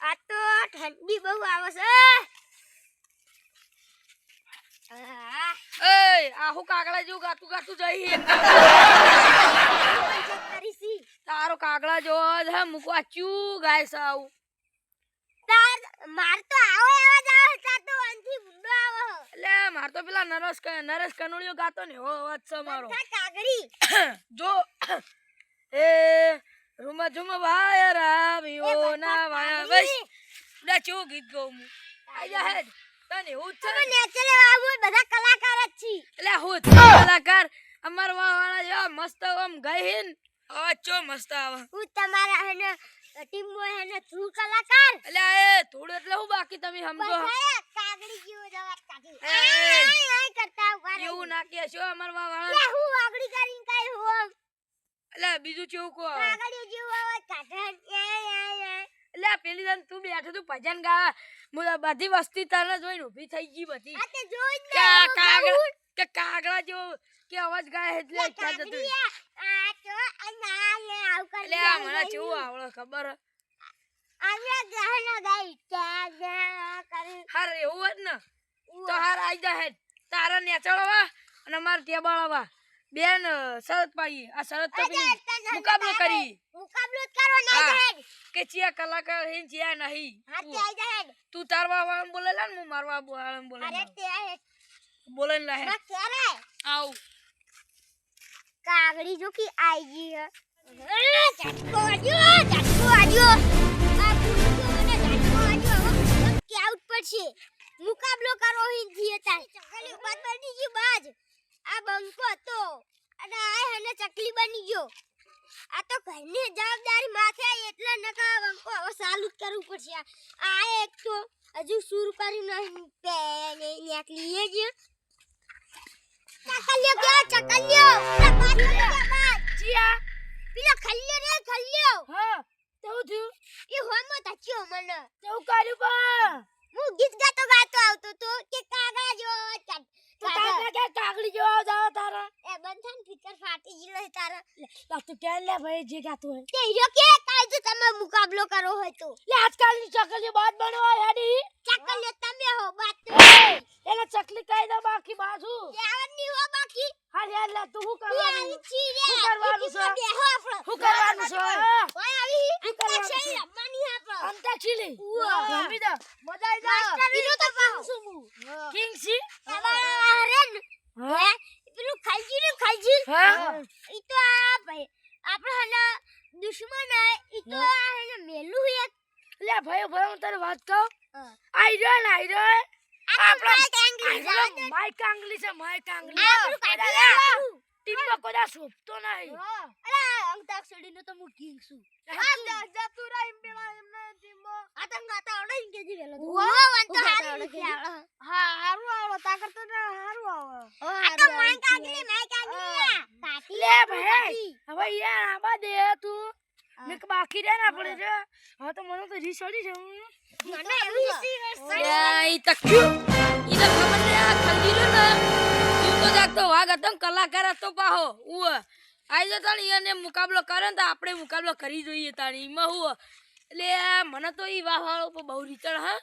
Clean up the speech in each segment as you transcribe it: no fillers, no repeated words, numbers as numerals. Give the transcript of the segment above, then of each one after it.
આ તો ઠંડી બહુ આવે છે. આહુ કાગડા જેવું ગાતું ગાતું જઈ તારો કાગડા જો હે મુકવા ચૂ ગાય છે આવું માર તો આવો એવા જાવ તાર તો અંથી મુંડો આવો એટલે માર તો પેલા નરેશ કનોળિયો ગાતો ને હો વાત છે મારો કાગડી જો એ રૂમા ઝુમા વાય રાવ્યો ના વાય બસ લે ચો ગીત ગાઉં હું આઈ જા હેડ તને હું છે નેચરલ બાબુ બધા કલાકાર જ છી એટલે હું કલાકાર અમાર વાળા જો મસ્ત આમ ગઈન અવાજ ચો મસ્ત આવે હું તમારા હેને ટીમ માં હેને થ્રુ કલાકાર એટલે એ થોડું એટલે હું બાકી તમે સમજો કાગડી જેવો જવાબ કાઢી એ આય કરતા ઉભા રહી એવું ના કે છો અમાર વાળા લે હું વાગડી કરીને કઈ હું એટલે બીજું ચેવું કો કાગડી જેવો અવાજ કાઢે એટલે પેલી દન તું બેઠો તું ભજન ગાવા મુદા બધી વસ્તી તને જોઈને ઊભી થઈ ગઈ બધી આ તે જોઈ કે કાગડા જો કે અવાજ ગાય એટલે ખ્યાલ જતો આ તો અનાલે આવ કરી એટલે આ મને કેવું આવડે ખબર આજે ગહનો ગઈ ત્યાં કરી હાર એવું જ ને તો હાર આઈ જા હેડ તારા નેચળવા અને માર ટેબળવા બેન શરત પાઈ આ શરત તો પેલી મુકાબલો કરી મુકાબલો કરો ના હેડ કે ચિયા કલાકાર હે ચિયા નહીં હાથે આઈ જા હેડ તું તારવા વાળા બોલે લા ને હું મારવા વાળા બોલે અરે તે હેડ બોલે લા હે ના કેરે આવ કાગડી જો કી આઈ ગઈ હે ઝટકો આજો આ પૂછો મને ઝટકો આજો કે આઉટ પડશે મુકાબલો કરો હી જીએ તાર ચકલી બાદ બની ગઈ બાજ આ બંકો હતો અને આ હને ચકલી બની ગયો આ તો ઘરની જવાબદારી માથે એટલે નકા બંકો હવે ચાલુ જ કરવું પડશે આ એક તો હજુ શરૂ કર્યું નહીં પેને નીકળીએ જ ચકલિયો કે ચકલિયો બાદ ચિયા પેલો ખલ્યો રે ખલ્યો હા તો થયું એ હોમો તચ્યો મને તો કર્યું બા હું ગીત ગાતો આવતો તો કે કાગડા જો તો તારા કે કાગડી જો જાવ તારા એ બંધન ફિકર ફાટી ગઈ લે તારા લા તું કે લે ભાઈ જે ગાતું હોય તે હીરો કે કાઈ તો તમે મુકાબલો કરો હોય તો લે આજકાલની ચકલી બાદ બનવા હેડી ચકલિયો તમે હો બાત એટલે ચકલી કહી દો બાકી બાજુ આવની હો બાકી હા યાર લે તું હું કરવાનું આવી છી રે શું કરવાનું છે? બેહો આપણો શું કરવાનું છે ઓય આવી કરવાનું છે? અંતાક્ષરી રમવાની આપણો અંતાક્ષરી ઉવા. રમી દો મજા આવી જાય માસ્ટર ઈનો તો પાહો કિંગ સી હરેન હે પેલું ખાલજી હા ઈ તો આ ભાઈ આપણે હના દુશ્મન હે ઈ તો આ હને મેલું એક લે ભાઈ હું તને વાત કહું હા. આઈ રહ્યો આપણો માઈક આંગલી છે માઈક આંગલી આપણું કાઢી ટીમમાં કોદા સોપતો નહીં અરે અંતાક્ષરીનો તો હું કિંગ છું આ જતુરા એમ પેલા એમને ટીમમાં આતંગાતા આવડે ઇંગ્રેજી વેલો ઓ વંતો હારું હા હારું આવડો તાકર તો હારું આવડો આ તો માઈક આંગલી કાટી લે ભાઈ હવે યાર આબા દે તું મેક બાકી રે ના પડે છે હા તો મને તો રીસોડી છે મને એવી ઈ તક્યું ઈ તો ખબર ને આ ખંડીલો ને ઈ તો જાગતો વાગ હતો કલાકાર હતો પાહો ઉ આઈ જો તાણી એને મુકાબલો કરે ને તો આપણે મુકાબલો કરી જોઈએ તાણી માં હું એટલે મને તો ઈ વાહવાળો બહુ રીચણ હા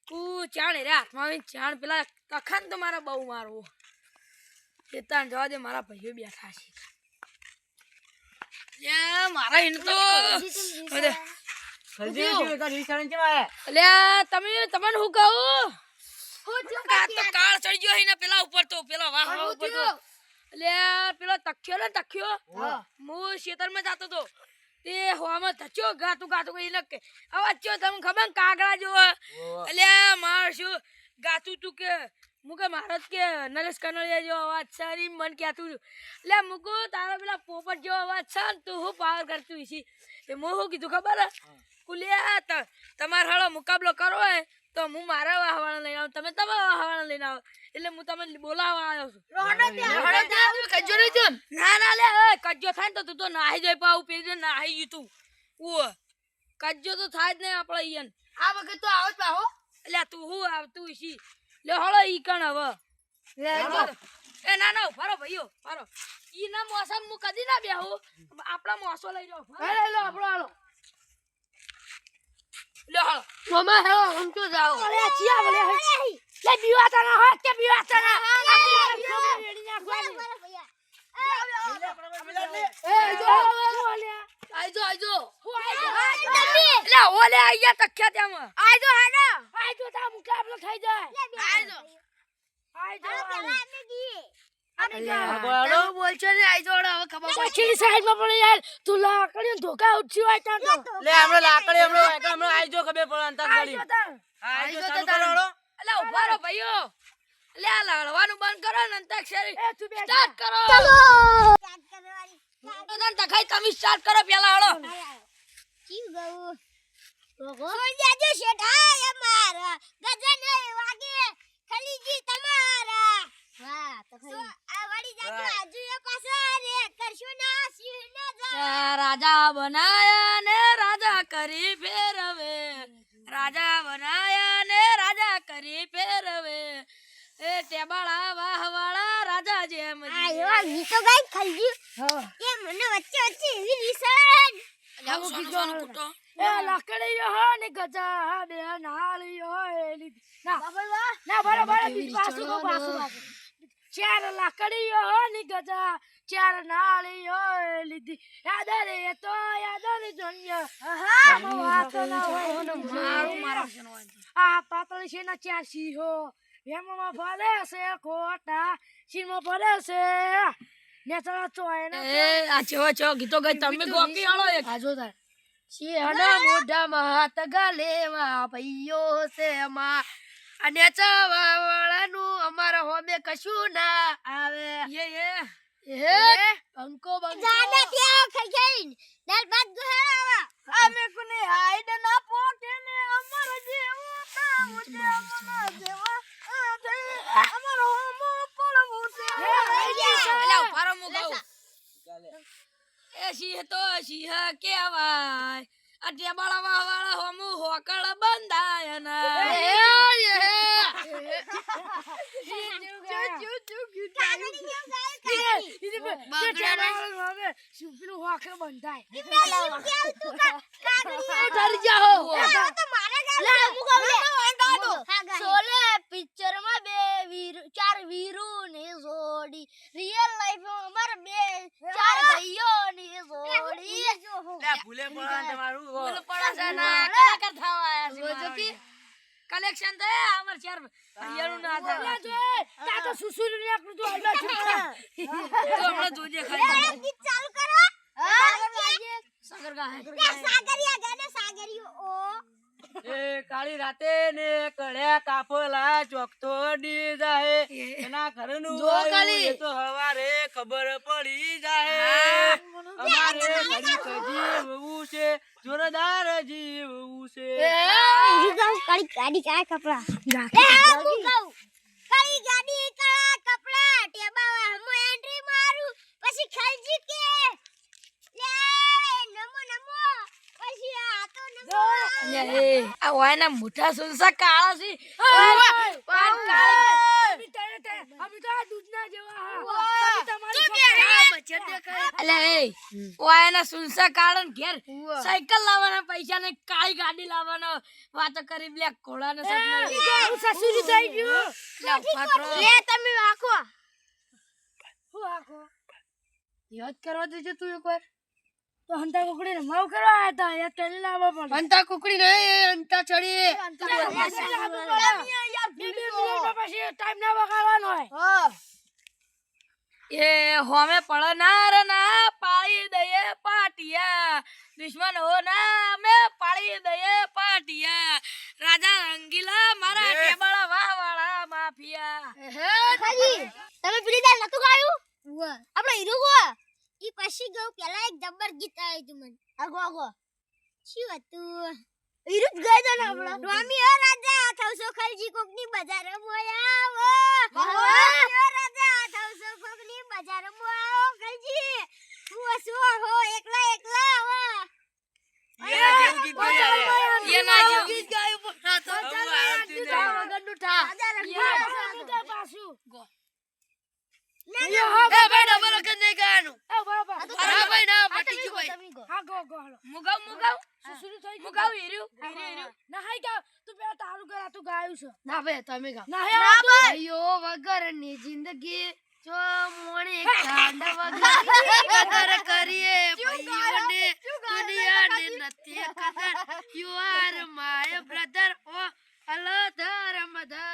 તું ચાણ રે હાથમાં ચાણ પેલા તખાન તો મારા બહુ મારવો એ તાણ જવા દે મારા ભાઈઓ બેઠા છે મારા એને તો તમને હું કહું કાળ ચડી ગયો હે પેલા ઉપર તો પેલા વાહ ઉપર તો એટલે પેલો તખ્યો હું ખેતરમાં જાતો તો તે હોવામાં તચ્યો ગાતું કઈ લખ અવાજ ચો તમને ખબર કાગડા જો એટલે માર શું ગાતું તું કે મુકે મારત કે નરેશ કનોડિયા જેવો અવાજ છે ને મન કહેતું એટલે મુકુ તારો પેલા પોપટ જેવો અવાજ છે ને તું હું પાવર કરતું છી એ હું શું કીધું ખબર કુલિયા તમારે હળો મુકાબલો કરવો હોય તો હું મારા વાહવાળા લઈને આવું તમે તમારા વાહવાળા લઈને આવો એટલે હું તમને બોલાવવા આવ્યો છું ના લે કજ્જો થાય ને તો તું તો નાહી જાય પાઉ પેલી નાહી ગયું તું કજ્જો તો થાય જ નહીં આપણે અહીંયા આ વખત તો આવો જ પાહો એટલે તું હું આવતું છી લે હળો ઈ કણ હવે એ ના ફરો ભાઈઓ ફરો ઈ ના મોસમ હું કદી ના બેહું આપણા મોસો લઈ લો આપણો હાલો લે હાલો મામા હેલો હમ તો જાઓ અરે ચિયા બોલે લે બીવાતા ના હોય કે બીવાતા ના રેડી ના બોલો ભૈયા આજો લે ઓલે આયા તખ્યા ત્યાં આજો હેડા આજો તા મુકાબલો થઈ જાય આજો પેલા અમે ગઈએ બોલજો ને આજો હવે ખબર પછીની સાઈડમાં પડે યાર તું લાકડી ધોકા ઉઠી હોય ત્યાં તો લે હમણાં લાકડી હમણાં આઈ જો ખબર પડે અંતર ગાડી આઈ જો ચાલુ કરો હળો એટલે ઉભા રહો ભાઈઓ લે આ લડવાનું બંધ કરો ને અંતાક્ષરી સ્ટાર્ટ કરો ચલો સ્ટાર્ટ કરવાની તો તન તખાઈ તમે સ્ટાર્ટ કરો પેલા હળો જીવ ગયું સોઈ જાજો શેઠાય અમારા ગજન વાગે ખલીજી તમારા વાહ તો ખરી આ વળી જાજો આજુ એ પાછા રે કરશું ના સિંહ ના જા રાજા બનાયા ને રાજા કરી ફેરવે રાજા બનાયા ને રાજા કરી ફેરવે એ ટેબાળા વાહવાળા રાજા જેમ આ એવા ગીતો ગાઈ ખલજી કે મને વચ્ચે વચ્ચે એવી રીસણ એ લાકડીઓ હો ને ગજા બે નાળીઓ એલી ના બરાબર પાછું કો પાછું ચાર લાકડીઓ હો ને ગજા ચાર નાળીઓ લીધી યાદ રે તો યાદ રે જોન્યો વાત ના હોય મારું આ પાતળી છે ના ચાર સિંહો એમાં ફરે છે ખોટા સિંહમાં ફરે છે નેચરા ચોય ને એ આ ચો ગીતો ગઈ તમે ગોકી આળો એક આજો તાર સિંહના મોઢામાં હાથ ગાલેવા ભઈયો છે માં અને ચવાવાળાનું અમારા હોમે કશું ના આવે એ અંકો બંકો જાને ત્યાં ખાઈ ખાઈ દાલ ભાત ગોહાળાવા અમે કોને હાઈડ ના પોકે ને અમાર જેવો તાવ છે અમાર જેવો અમારો હોમો પડવું છે એલા ઉભારો મુ ગાઉ એ સિંહ તો સિંહ કેવાય આ ટેબાળા વાળા હોમો હોકળ બંધાય ના પિક્ચર માં બે ચાર વીરો ની જોડી રિયલ લાઈફ માં અમારે બે ચાર ભાઈઓ ની જોડી લે ભૂલે પડે તમારું કલાકાર થવા આયા છે કલેક્શન તો અમાર ચાર ભાઈઓનું ના થાય જો તા તો સુસુર ને આકરું તો આલ્યા છે તો હમણાં જોજે ખાલી ગીત ચાલુ કરો સાગર ગા સાગરિયા ગાને સાગરિયો ઓ એ કાળી રાતે ને કળ્યા કાફલા ચોકતો ડી જાય એના ઘરનું જો કાળી. એ તો હવારે ખબર પડી જાય અમારે ઘડી જીવવું છે જોરદાર જીવવું છે કાળી ગાડી કાળા કપડા એ હું કહું કાળી ગાડી કાળા કપડા ટેબાવા હું એન્ટ્રી મારું પછી ખલજી કે લે નમો નમો પછી આ તો નમો આ વાયના મોટા સુનસા કાળા છે પાન અમે તો આ દૂધના જેવા તમે અલે એ વાયના સુનસા કાળા ને ઘેર સાયકલ લાવવાના પૈસા ને કાળી ગાડી લાવવાનો વાતો કરી બ્લેક ઘોડા ને સપના સસુરી થઈ ગયું લે તમે આખો હું આખો યાદ કરવા દેજો તું એકવાર તો હંતા કુકડી ને માવ કરવા આયા તા યાર તેલ લાવવા પડે હંતા કુકડી ને હંતા ચડી પછી ટાઈમ ના બગાડવાનો હોય એ હોમે પડનાર ના પાળી દઈએ પાટિયા દુશ્મન હો ના અમે પાળી દઈએ પાટિયા રાજા રંગીલા મારા ટેબળા વાહવાળા માફિયા ખાલી તમે પેલી દાલ નતું ગાયું આપણે હીરો ગો ઈ પછી ગયો પેલા એક જબર ગીત આવ્યું તું મને આગો શું હતું હીરો જ ગયો તો ને આપણો સ્વામી ઓ રાજા થવસો ખલજી કોકની બજાર મોયાવો સ્વામી ઓ રાજા થવસો કોકની બજાર મોયાવો ખલજી હું શું હો એકલા આવો એ જેવું ગીત ગાયા ये ना जो गीत गायो तो चल गड्डू ठा રાજા पासू गो ના એ ભાઈ ડબલ કને ગાનું એ બાબા હા ભાઈ ના પટી ગયો ભાઈ હા ગો હાલો મુગાવ શું થઈ ગયું? હું ગાઉં હીર્યું. ના હાઈ ગાવ. તું પેલા તારું કર, આ તું ગાયું છે. ના ભાઈ તમે ગાવ. ના હે ભાઈઓ વગરની જિંદગી જો મોણી કાંડ વગર કદર કરીએ ભાઈઓને દુનિયાને નથી કદર you are my brother oh hello ધર્મધર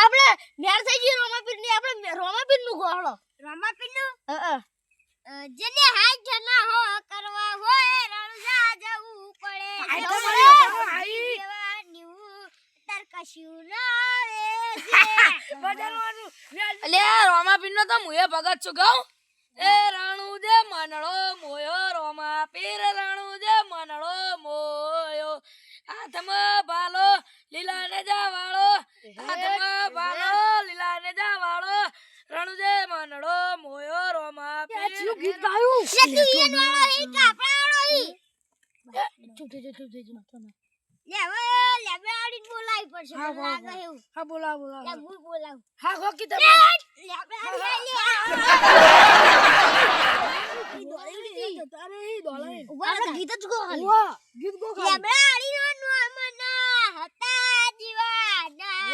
આપણે મેર થઈ ગઈ રોમાપીરની, આપણે રોમાપીર નું ગોળો. રોમાપીર નું જેને હાથ જના હો કરવા હોય રણજા જવું પડે. હાઈ તો જવું મને પડે. હાઈ. જવાનું તાર કશું ના રે છે. બદલવાનું. અલ્યા રોમાપીર નો તો મુએ ભગત છું ગાઉં. એ રાણુ દે મનડો મોયો રોમાપીર રાણુ દે મનડો મોયો હાથમાં ભાલો લીલા ને જાવાળો હાથમાં ભાલો લીલા ને જાવાળો રાણુ દે મનડો મોયો રોમાપીર ગીત ગાયું લે તું ઈન વાળો હી કે આપણા વાળો હી? ચૂપ થઈ જા લે હવે લેબડાડીને બોલાવી પડશે. હા, મને હા, લાગે એવું. હા બોલાવ લે બોલાવ હું બોલાવું. હા હો કી તમે લેબડાડી ઉભા રહો, ગીત જ ગો ખાલી. વાહ ગીત ગો ખાલી લેબડાડીનો નામના હતા દીવાના.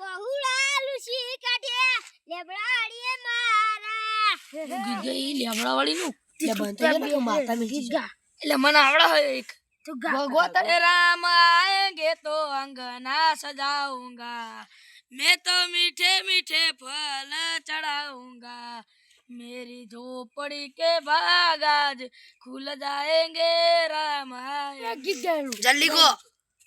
વહુડાલું શી કાઢે લેબડાડીએ મારા. ગીત ગઈ લેમડા વાળી નું લે બંધ થઈ ગયો માતા મે ગીત ગા એટલે મને આવડા હોય એક તો ગા राम आएंगे तो अंगना सजाऊंगा मैं तो मीठे मीठे फल चढ़ाऊंगा मेरी झोपड़ी के बाग आज खुल जाएंगे राम आएंगे જલ્દી ગો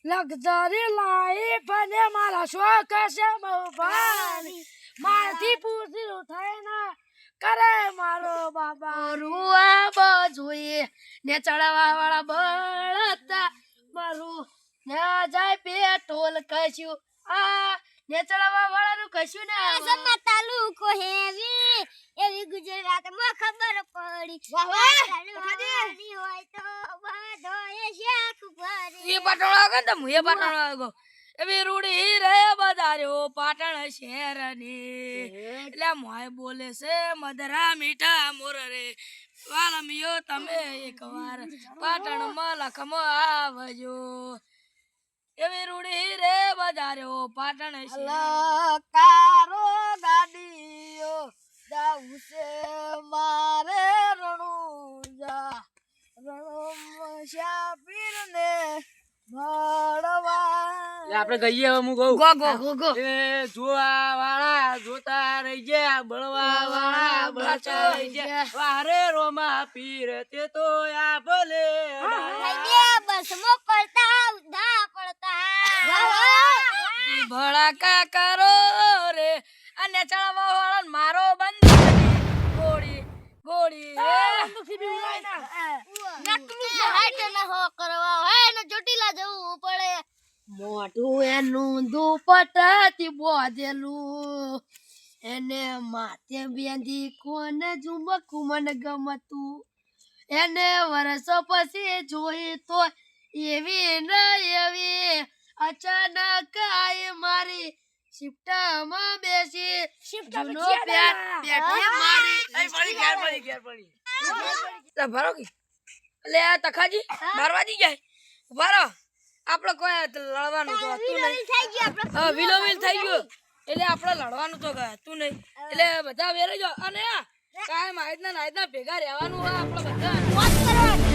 લગઝરી લાઈફ અને મારા શોખ છે બહુ ભારી મારથી પૂછ્યું થાય ના કરે મારો બાબા રૂઆ બજોએ ને ચડાવવા વાળા બળતા મારું ને જાય પેટોલ કશું આ ને ચડાવવા વાળાનું કશું ના આવે. સમા તાલુકો હેવી એવી ગુજરાતમાં ખબર પડી. વાહ, વાહ. વાળી હોય તો બધોય શેખ ભરી. એ પાટણ આગળ તો હું એ પાટણ આગળ એવી રૂડી રે બજાર્યો પાટણ શહેરની એટલે મોય બોલે છે મધરા મીઠા મોર રે વાલમિયો તમે એકવાર પાટણમાં લખમાં આવજો એવી રૂડી રે બજાર્યો પાટણ શહેર કારો ગાડીઓ જાવું છે મારે રણુજા રણુજા પીરને મળવા આપણે ગઈએ હવે હું કહું ગો ગો એ જોવા વાળા જોતા રહી ગયા બળવા વાળા બળતા રહી ગયા વારે રોમા પીર તે તો આ ભલે લઈને બસમાં પડતા ઉધા પડતા. ભડાકા કરો રે અને ચડવા વાળા મારો બંધ ગોળી ગોળી હાથ ના હો કરવા હોય ને ચોટીલા જવું પડે. મોઢું એનું દુપટ્ટાથી બોધેલું એને માથે બેંધી કોને ઝુમક મને ગમતું એને વર્ષો પછી જોઈ તો એવી ન એવી અચાનક આઈ મારી શિફ્ટમાં બેસી જૂનો પેટ બેઠી મારી ઘેર પડી ભરો કે એટલે આ તખાજી મારવાજી જાય ભરો આપણે કોઈ લડવાનું તો હતું નહીં થઈ ગયું આપણે. હા વિલો વિલ થઈ ગયું એટલે આપણે લડવાનું તો હતું નહીં એટલે બધા વેરે જો અને કાયમ આયતના ભેગા રહેવાનું હોય આપણે બધા મોજ કરવાની.